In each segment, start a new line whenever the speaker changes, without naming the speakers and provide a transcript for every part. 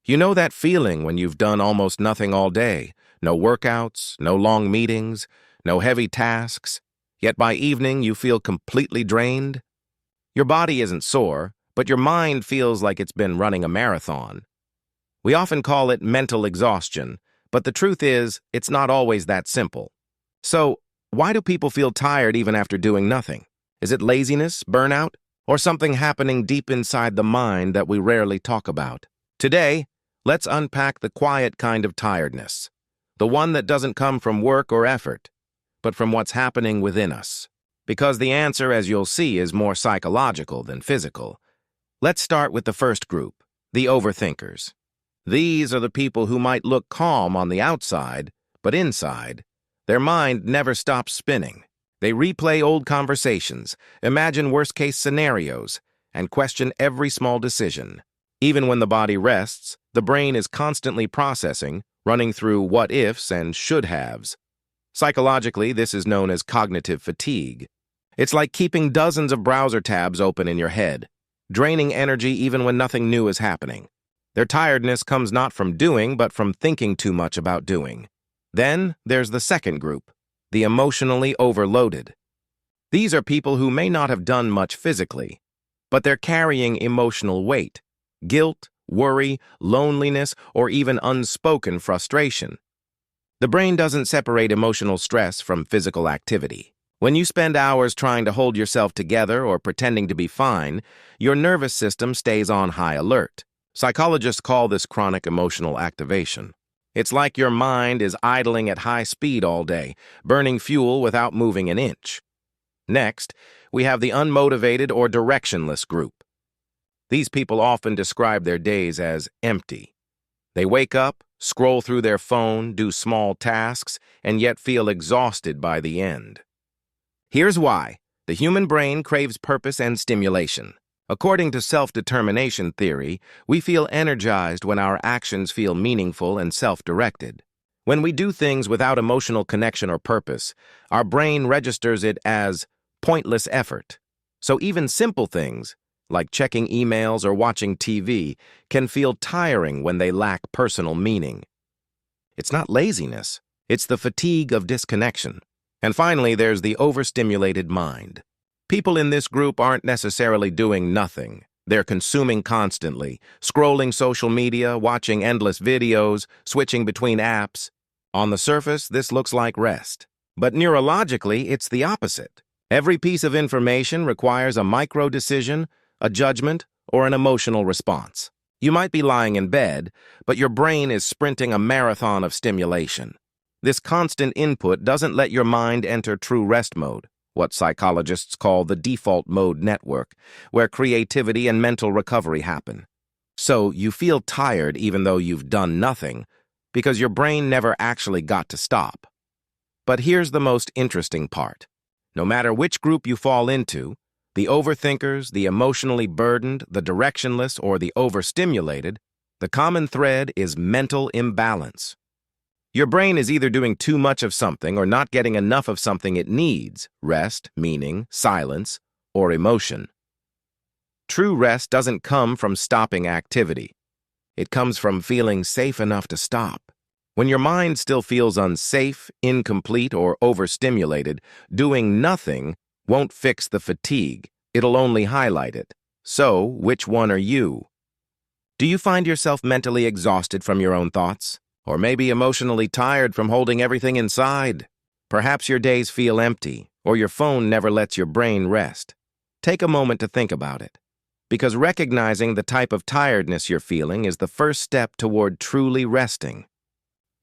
You know that feeling when you've done almost nothing all day, no workouts, no long meetings, no heavy tasks, yet by evening you feel completely drained? Your body isn't sore, but your mind feels like it's been running a marathon. We often call it mental exhaustion, but the truth is, it's not always that simple. So, why do people feel tired even after doing nothing? Is it laziness, burnout, or something happening deep inside the mind that we rarely talk about? Today, let's unpack the quiet kind of tiredness, the one that doesn't come from work or effort, but from what's happening within us. Because the answer, as you'll see, is more psychological than physical. Let's start with the first group, the overthinkers. These are the people who might look calm on the outside, but inside, their mind never stops spinning. They replay old conversations, imagine worst-case scenarios, and question every small decision. Even when the body rests, the brain is constantly processing, running through what-ifs and should-haves. Psychologically, this is known as cognitive fatigue. It's like keeping dozens of browser tabs open in your head, draining energy even when nothing new is happening. Their tiredness comes not from doing, but from thinking too much about doing. Then there's the second group, the emotionally overloaded. These are people who may not have done much physically, but they're carrying emotional weight, guilt, worry, loneliness, or even unspoken frustration. The brain doesn't separate emotional stress from physical activity. When you spend hours trying to hold yourself together or pretending to be fine, your nervous system stays on high alert. Psychologists call this chronic emotional activation. It's like your mind is idling at high speed all day, burning fuel without moving an inch. Next, we have the unmotivated or directionless group. These people often describe their days as empty. They wake up, scroll through their phone, do small tasks, and yet feel exhausted by the end. Here's why. The human brain craves purpose and stimulation. According to self-determination theory, we feel energized when our actions feel meaningful and self-directed. When we do things without emotional connection or purpose, our brain registers it as pointless effort. So even simple things, like checking emails or watching TV, can feel tiring when they lack personal meaning. It's not laziness, it's the fatigue of disconnection. And finally, there's the overstimulated mind. People in this group aren't necessarily doing nothing. They're consuming constantly, scrolling social media, watching endless videos, switching between apps. On the surface, this looks like rest. But neurologically, it's the opposite. Every piece of information requires a micro-decision, a judgment, or an emotional response. You might be lying in bed, but your brain is sprinting a marathon of stimulation. This constant input doesn't let your mind enter true rest mode, what psychologists call the default mode network, where creativity and mental recovery happen. So you feel tired even though you've done nothing, because your brain never actually got to stop. But here's the most interesting part. No matter which group you fall into, the overthinkers, the emotionally burdened, the directionless, or the overstimulated, the common thread is mental imbalance. Your brain is either doing too much of something or not getting enough of something it needs: rest, meaning, silence, or emotion. True rest doesn't come from stopping activity. It comes from feeling safe enough to stop. When your mind still feels unsafe, incomplete, or overstimulated, doing nothing won't fix the fatigue. It'll only highlight it. So, which one are you? Do you find yourself mentally exhausted from your own thoughts? Or maybe emotionally tired from holding everything inside? Perhaps your days feel empty, or your phone never lets your brain rest. Take a moment to think about it, because recognizing the type of tiredness you're feeling is the first step toward truly resting.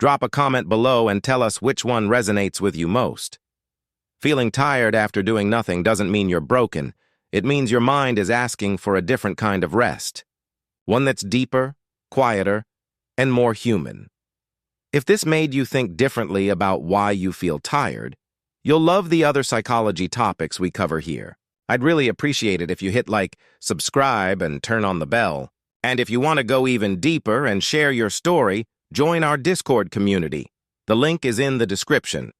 Drop a comment below and tell us which one resonates with you most. Feeling tired after doing nothing doesn't mean you're broken. It means your mind is asking for a different kind of rest, one that's deeper, quieter, and more human. If this made you think differently about why you feel tired, you'll love the other psychology topics we cover here. I'd really appreciate it if you hit like, subscribe, and turn on the bell. And if you want to go even deeper and share your story, join our Discord community. The link is in the description.